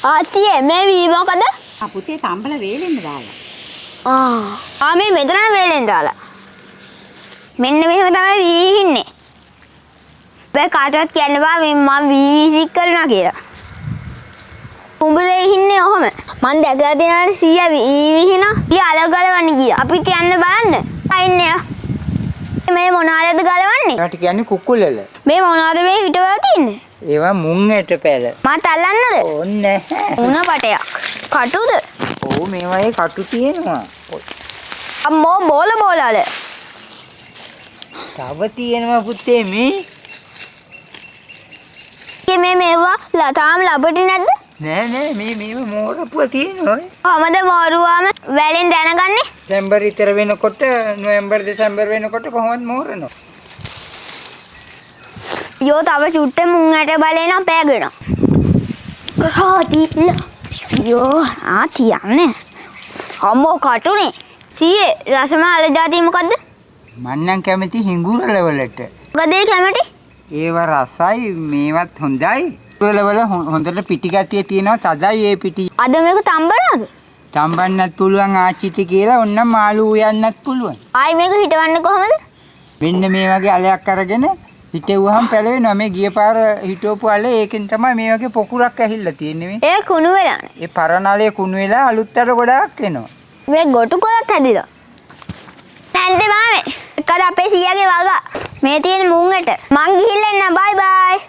ආච්චියේ මේ වී මොකද? පුතේ තම්බල වේලෙන්න දාලා. මේ මෙතන වේලෙන් දාලා. මෙන්න මෙහෙම තමයි වී ඉන්නේ. බෑ කාටවත් කියන්න බෑ මම වී විසික් කරනවා කියලා. උඹලේ ඉන්නේ ඔහම. මං දැකලා දෙනානේ 100 වී විහින. ඊ අලව ගලවන්න ගියා. අපි කියන්න බලන්න. අයින්නේ. මේ මොනවාද ගලවන්නේ? ඒකට කියන්නේ කුකුලල. මේ මොනවාද මේ හිටවලා තින්නේ? ඒවා මුං ඇට පැල. මට අල්ලන්නද? ඕන්නේ නැහැ. උණ පටයක්. කටුද? ඔව් මේවායේ කටු තියෙනවා. අම්මෝ බෝල බෝලල. තව තියෙනවා පුතේ මේ. මේවා තාම ලබටි නැද්ද? නෑ මේව මෝරපුව තියෙනවා. කොහමද මෝරුවාම වැලෙන් දැනගන්නේ? දෙසැම්බර් ඉතර වෙනකොට නොවැම්බර් දෙසැම්බර් වෙනකොට කොහොමද මෝරනවා? යෝ තව චුට්ටේ මුං ඇට බලේ නම් පෑගෙනවා. රාදීල. යෝ තියන්නේ. අම්මෝ කටුනේ. සීයේ රසමාල જાතිය මොකද්ද? මං නම් කැමති හිඟුරල වලට. මොකද ඒ කැමති? ඒව රසයි මේවත් හොඳයි. වල හොඳට පිටි ගතිය තියෙනවා තදයි ඒ පිටි. අද මේක තම්බනවද? තම්බන්නත් පුළුවන් ආච්චිට කියලා ඔන්න මාළු උයන්නත් පුළුවන්. ආයි මේක හිටවන්නේ කොහමද? මෙන්න මේ වගේ අලයක් අරගෙන හිටෙව්වහම පැලවෙනවා. මේ ගිය පාර හිටවපු අලේ ඒකෙන් තමයි මේ වගේ පොකුරක් ඇහිල්ලා තියෙන්නේ මේ. ඒ කුණු වෙලානේ. ඒ පරණ අලේ කුණු වෙලා අලුත් අර ගොඩාක් එනවා. මේ ගොටු කොලත් හැදිලා. නැන්ද මාමේ. එක්කද අපේ සීයාගේ වගා. මේ තියෙන මුං ඇට. මං ගිහිල්ලා එන්න බයි බයි.